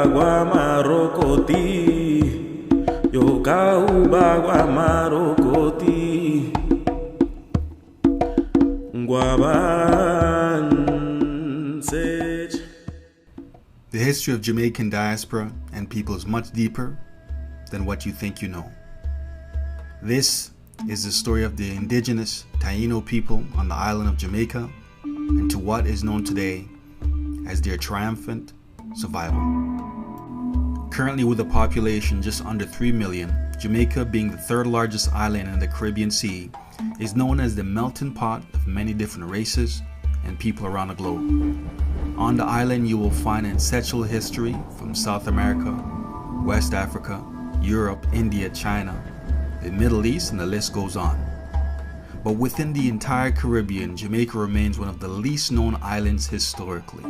bagwa marokoti, yoka bagwa marokoti, ngwabansej. The history of Jamaican diaspora and people is much deeper than what you think you know. This is the story of the indigenous Taino people on the island of Jamaica and to what is known today as their triumphant survival. Currently, with a population just under 3 million, Jamaica, being the third largest island in the Caribbean Sea, is known as the melting pot of many different races and people around the globe. On the island, you will find ancestral history from South America, West Africa, Europe, India, China, the Middle East, and the list goes on. But within the entire Caribbean, Jamaica remains one of the least known islands historically.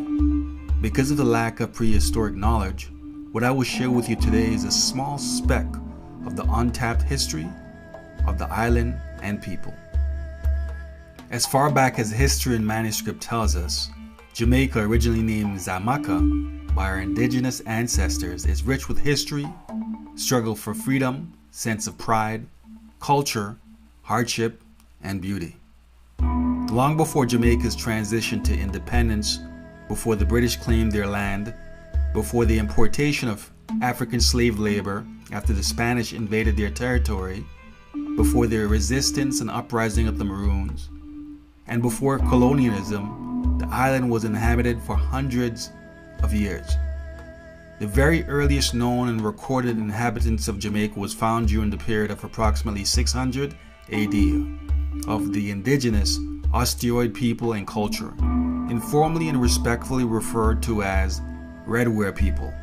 Because of the lack of prehistoric knowledge, what I will share with you today is a small speck of the untapped history of the island and people. As far back as history and manuscript tells us, Jamaica, originally named Zamaka by our indigenous ancestors, is rich with history, struggle for freedom, sense of pride, culture, hardship, and beauty. Long before Jamaica's transition to independence, before the British claimed their land, before the importation of African slave labor after the Spanish invaded their territory, before their resistance and uprising of the Maroons, and before colonialism, the island was inhabited for hundreds of years. The very earliest known and recorded inhabitants of Jamaica was found during the period of approximately 600 AD of the indigenous Osteoid people and culture, informally and respectfully referred to as Redware people.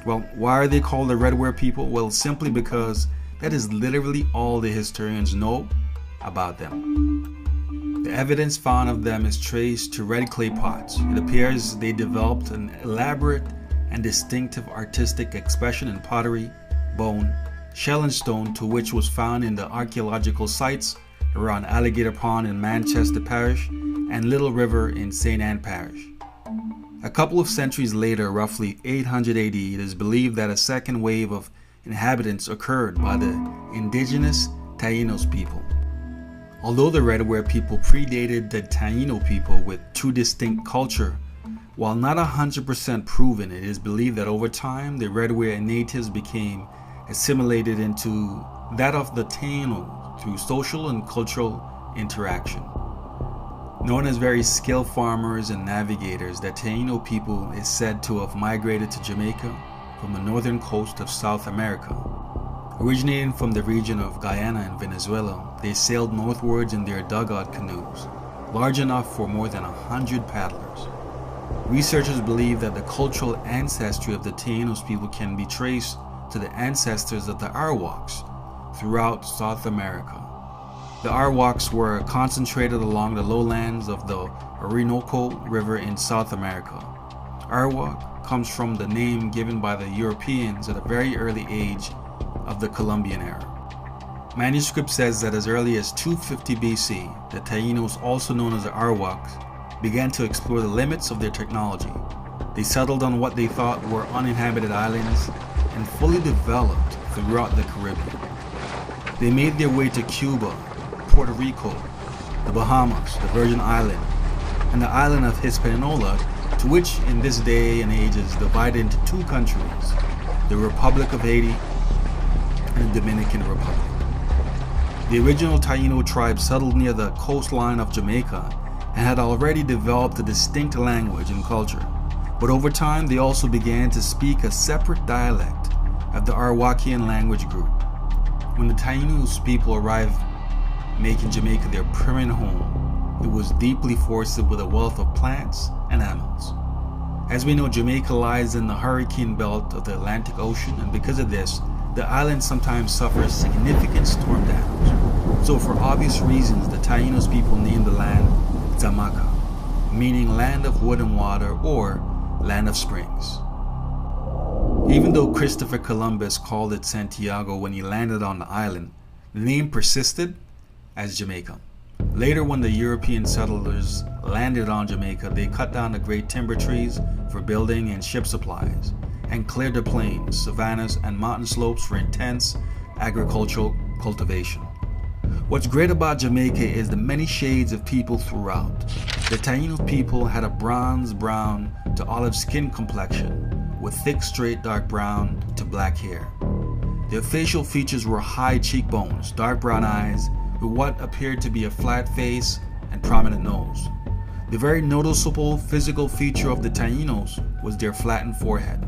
Well, why are they called the Redware people? Well, simply because that is literally all the historians know about them. The evidence found of them is traced to red clay pots. It appears they developed an elaborate and distinctive artistic expression in pottery, bone, shell and stone, to which was found in the archaeological sites around Alligator Pond in Manchester Parish and Little River in St. Anne Parish. A couple of centuries later, roughly 800 AD, it is believed that a second wave of inhabitants occurred by the indigenous Taínos people. Although the Redware people predated the Taino people with two distinct cultures, while not 100% proven, it is believed that over time the Redware natives became assimilated into that of the Taino through social and cultural interaction. Known as very skilled farmers and navigators, the Taino people is said to have migrated to Jamaica from the northern coast of South America. Originating from the region of Guyana and Venezuela, they sailed northwards in their dugout canoes, large enough for more than 100 paddlers. Researchers believe that the cultural ancestry of the Taínos people can be traced to the ancestors of the Arawaks throughout South America. The Arawaks were concentrated along the lowlands of the Orinoco River in South America. Arawak comes from the name given by the Europeans at a very early age of the Columbian era. Manuscript says that as early as 250 BC, the Taínos, also known as the Arawaks, began to explore the limits of their technology. They settled on what they thought were uninhabited islands and fully developed throughout the Caribbean. They made their way to Cuba, Puerto Rico, the Bahamas, the Virgin Islands, and the island of Hispaniola, to which in this day and age is divided into two countries, the Republic of Haiti and the Dominican Republic. The original Taino tribe settled near the coastline of Jamaica and had already developed a distinct language and culture, but over time they also began to speak a separate dialect of the Arawakian language group. When the Taínos people arrived making Jamaica their permanent home, it was deeply forested with a wealth of plants and animals. As we know, Jamaica lies in the hurricane belt of the Atlantic Ocean, and because of this, the island sometimes suffers significant storm damage. So for obvious reasons, the Taínos people named the land Zamaka, meaning land of wood and water or land of springs. Even though Christopher Columbus called it Santiago when he landed on the island, the name persisted as Jamaica. Later, when the European settlers landed on Jamaica, they cut down the great timber trees for building and ship supplies, and cleared the plains, savannas, and mountain slopes for intense agricultural cultivation. What's great about Jamaica is the many shades of people throughout. The Taíno people had a bronze brown to olive skin complexion with thick straight dark brown to black hair. Their facial features were high cheekbones, dark brown eyes, with what appeared to be a flat face and prominent nose. The very noticeable physical feature of the Taínos was their flattened forehead.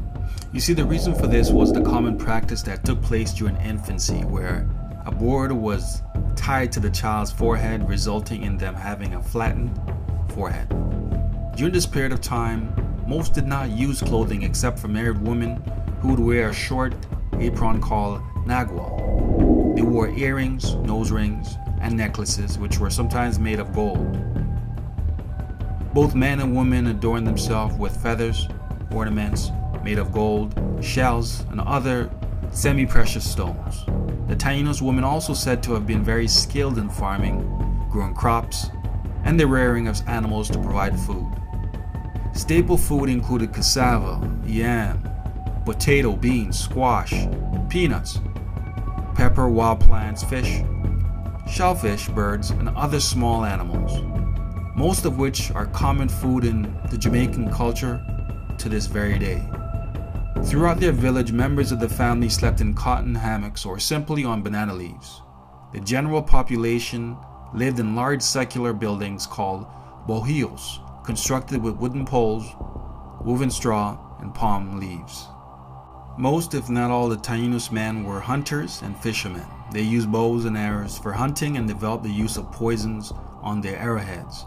You see, the reason for this was the common practice that took place during infancy, where a board was tied to the child's forehead, resulting in them having a flattened forehead. During this period of time, most did not use clothing except for married women who would wear a short apron called nagual. They wore earrings, nose rings, and necklaces, which were sometimes made of gold. Both men and women adorned themselves with feathers, ornaments made of gold, shells, and other semi-precious stones. The Taínos women also said to have been very skilled in farming, growing crops, and the rearing of animals to provide food. Staple food included cassava, yam, potato, beans, squash, peanuts, pepper, wild plants, fish, shellfish, birds, and other small animals, most of which are common food in the Jamaican culture to this very day. Throughout their village, members of the family slept in cotton hammocks or simply on banana leaves. The general population lived in large circular buildings called bohíos, constructed with wooden poles, woven straw, and palm leaves. Most, if not all, the Taínos men were hunters and fishermen. They used bows and arrows for hunting and developed the use of poisons on their arrowheads.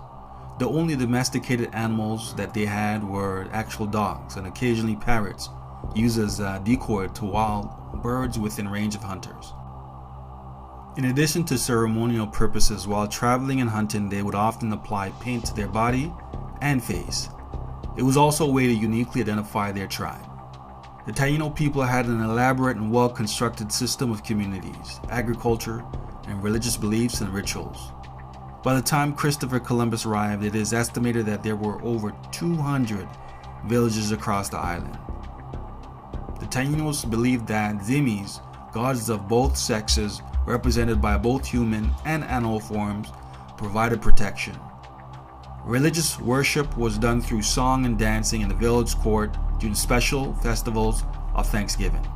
The only domesticated animals that they had were actual dogs and occasionally parrots, used as a decoy to wild birds within range of hunters. In addition to ceremonial purposes, while traveling and hunting, they would often apply paint to their body and face. It was also a way to uniquely identify their tribe. The Taíno people had an elaborate and well-constructed system of communities, agriculture, and religious beliefs and rituals. By the time Christopher Columbus arrived, it is estimated that there were over 200 villages across the island. The Taínos believed that Zimis, gods of both sexes, represented by both human and animal forms, provided protection. Religious worship was done through song and dancing in the village court during special festivals of Thanksgiving.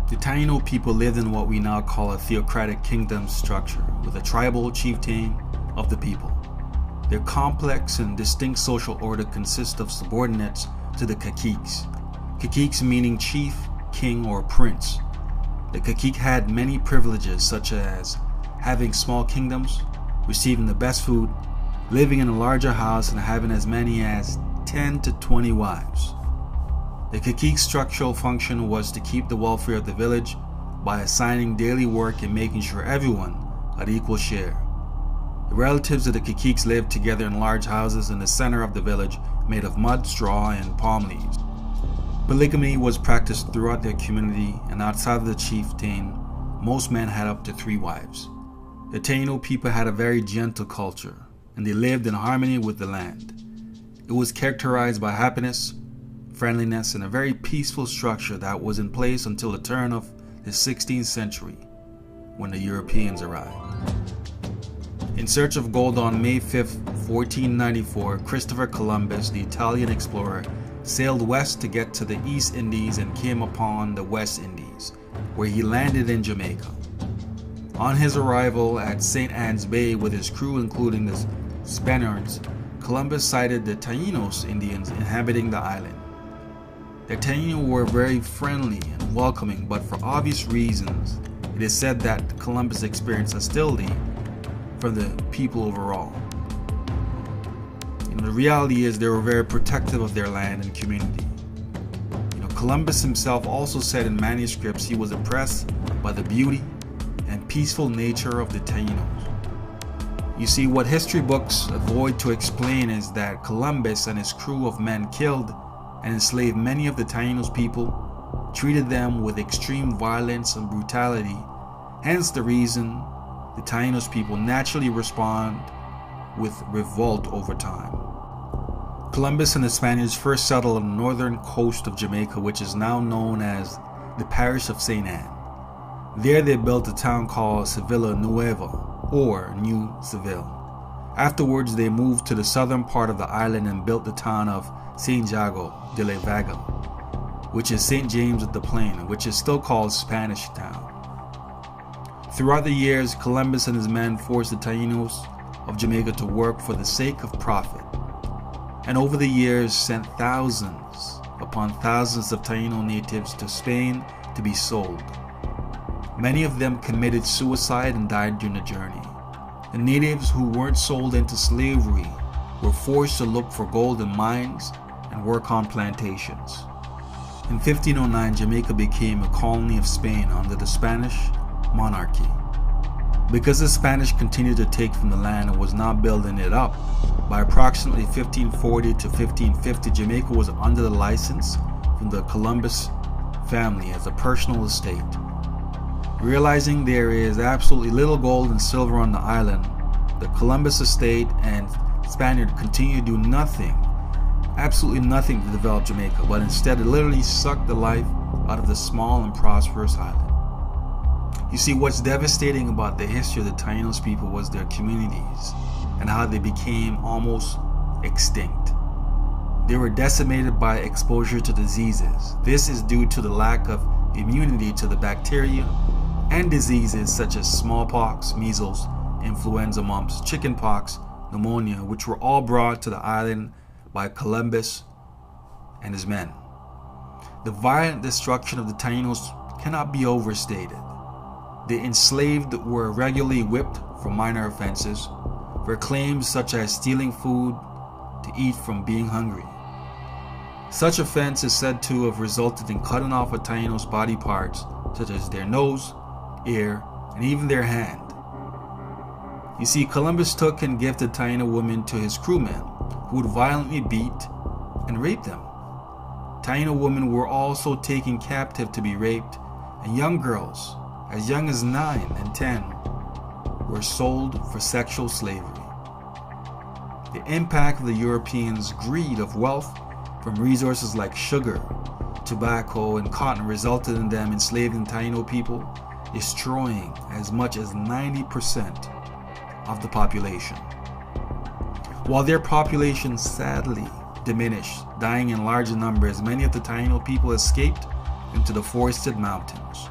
The Taíno people lived in what we now call a theocratic kingdom structure, with a tribal chieftain of the people. Their complex and distinct social order consists of subordinates to the caciques. Caciques meaning chief, king, or prince. The cacique had many privileges, such as having small kingdoms, receiving the best food, living in a larger house, and having as many as 10 to 20 wives. The cacique's structural function was to keep the welfare of the village by assigning daily work and making sure everyone had equal share. The relatives of the caciques lived together in large houses in the center of the village made of mud, straw, and palm leaves. Polygamy was practiced throughout their community, and outside of the chieftain, most men had up to 3 wives. The Taíno people had a very gentle culture, and they lived in harmony with the land. It was characterized by happiness, friendliness, and a very peaceful structure that was in place until the turn of the 16th century, when the Europeans arrived. In search of gold on May 5, 1494, Christopher Columbus, the Italian explorer, sailed west to get to the East Indies and came upon the West Indies, where he landed in Jamaica. On his arrival at St. Anne's Bay with his crew, including the Spaniards, Columbus sighted the Taínos Indians inhabiting the island. The Taínos were very friendly and welcoming, but for obvious reasons, it is said that Columbus experienced hostility from the people overall. The reality is they were very protective of their land and community. Columbus himself also said in manuscripts he was impressed by the beauty and peaceful nature of the Taínos. You see, what history books avoid to explain is that Columbus and his crew of men killed and enslaved many of the Taínos people, treated them with extreme violence and brutality, hence the reason the Taínos people naturally respond with revolt over time. Columbus and the Spaniards first settled on the northern coast of Jamaica, which is now known as the parish of St. Anne. There they built a town called Sevilla Nueva, or New Seville. Afterwards, they moved to the southern part of the island and built the town of St. Jago de la Vega, which is St. James of the Plain, which is still called Spanish Town. Throughout the years, Columbus and his men forced the Taínos of Jamaica to work for the sake of profit, and over the years sent thousands upon thousands of Taíno natives to Spain to be sold. Many of them committed suicide and died during the journey. The natives who weren't sold into slavery were forced to look for gold in mines and work on plantations. In 1509, Jamaica became a colony of Spain under the Spanish monarchy. Because the Spanish continued to take from the land and was not building it up, by approximately 1540 to 1550, Jamaica was under the license from the Columbus family as a personal estate. Realizing there is absolutely little gold and silver on the island, the Columbus estate and Spaniard continued to do nothing, absolutely nothing to develop Jamaica, but instead literally sucked the life out of the small and prosperous island. You see, what's devastating about the history of the Taínos people was their communities and how they became almost extinct. They were decimated by exposure to diseases. This is due to the lack of immunity to the bacteria and diseases such as smallpox, measles, influenza, mumps, chickenpox, pneumonia, which were all brought to the island by Columbus and his men. The violent destruction of the Taínos cannot be overstated. The enslaved were regularly whipped for minor offenses, for claims such as stealing food to eat from being hungry. Such offense is said to have resulted in cutting off a Taíno's body parts such as their nose, ear, and even their hand. You see, Columbus took and gifted Taíno women to his crewmen, who would violently beat and rape them. Taíno women were also taken captive to be raped, and young girls, as young as 9 and 10, were sold for sexual slavery. The impact of the Europeans' greed of wealth from resources like sugar, tobacco, and cotton resulted in them enslaving Taíno people, destroying as much as 90% of the population. While their population sadly diminished, dying in large numbers, many of the Taíno people escaped into the forested mountains.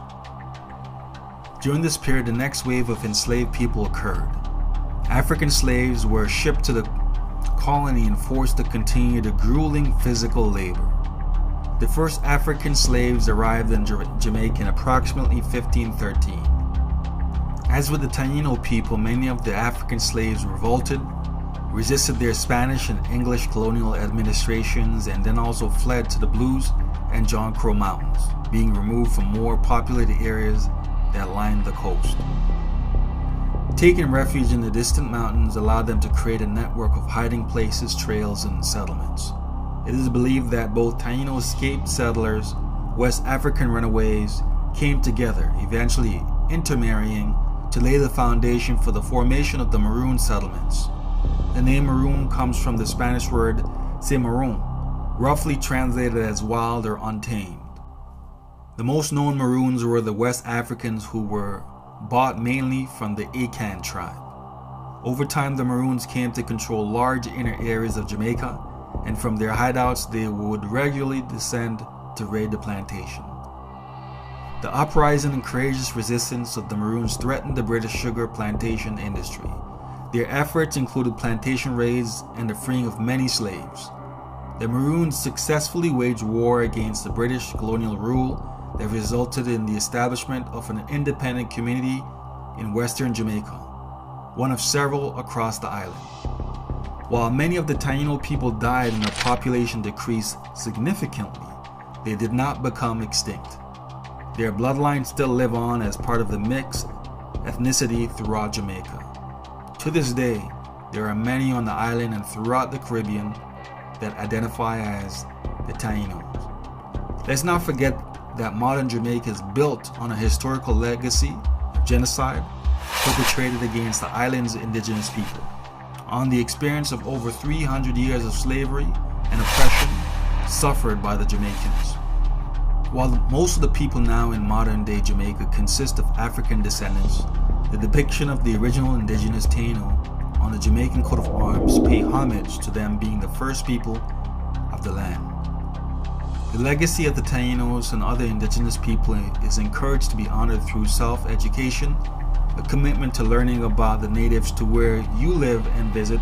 During this period, the next wave of enslaved people occurred. African slaves were shipped to the colony and forced to continue the grueling physical labor. The first African slaves arrived in Jamaica in approximately 1513. As with the Taíno people, many of the African slaves revolted, resisted their Spanish and English colonial administrations, and then also fled to the Blues and John Crow Mountains, being removed from more populated areas that lined the coast. Taking refuge in the distant mountains allowed them to create a network of hiding places, trails, and settlements. It is believed that both Taíno escaped settlers, West African runaways, came together, eventually intermarrying to lay the foundation for the formation of the Maroon settlements. The name Maroon comes from the Spanish word cimarron, roughly translated as wild or untamed. The most known Maroons were the West Africans, who were bought mainly from the Akan tribe. Over time, the Maroons came to control large inner areas of Jamaica, and from their hideouts they would regularly descend to raid the plantation. The uprising and courageous resistance of the Maroons threatened the British sugar plantation industry. Their efforts included plantation raids and the freeing of many slaves. The Maroons successfully waged war against the British colonial rule that resulted in the establishment of an independent community in western Jamaica, one of several across the island. While many of the Taíno people died and their population decreased significantly, they did not become extinct. Their bloodlines still live on as part of the mixed ethnicity throughout Jamaica. To this day, there are many on the island and throughout the Caribbean that identify as the Taínos. Let's not forget that modern Jamaica is built on a historical legacy of genocide perpetrated against the island's indigenous people, on the experience of over 300 years of slavery and oppression suffered by the Jamaicans. While most of the people now in modern-day Jamaica consist of African descendants, the depiction of the original indigenous Taino on the Jamaican coat of arms pay homage to them being the first people of the land. The legacy of the Tainos and other indigenous people is encouraged to be honored through self-education, a commitment to learning about the natives to where you live and visit,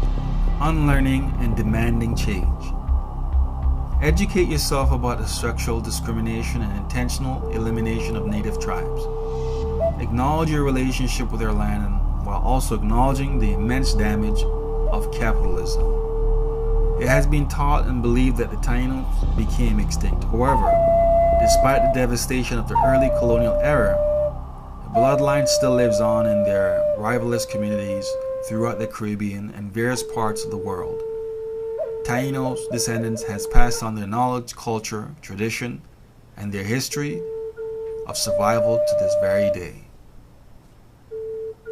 unlearning and demanding change. Educate yourself about the structural discrimination and intentional elimination of native tribes. Acknowledge your relationship with your land while also acknowledging the immense damage of capitalism. It has been taught and believed that the Tainos became extinct. However, despite the devastation of the early colonial era, the bloodline still lives on in their rivalrous communities throughout the Caribbean and various parts of the world. Tainos' descendants has passed on their knowledge, culture, tradition, and their history of survival to this very day.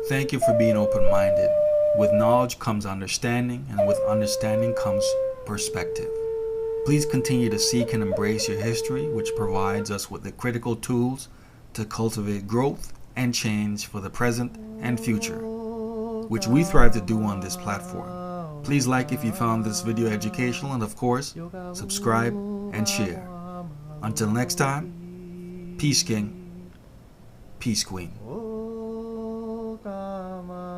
Thank you for being open-minded. With knowledge comes understanding, and with understanding comes perspective. Please continue to seek and embrace your history, which provides us with the critical tools to cultivate growth and change for the present and future, which we thrive to do on this platform. Please like if you found this video educational, and of course, subscribe and share. Until next time, peace king, peace queen. O kama,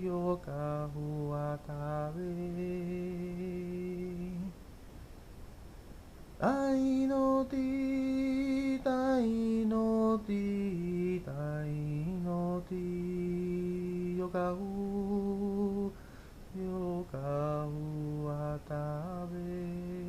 yokahu atabe. Tainoti, tainoti, tainoti, yokahu atabe.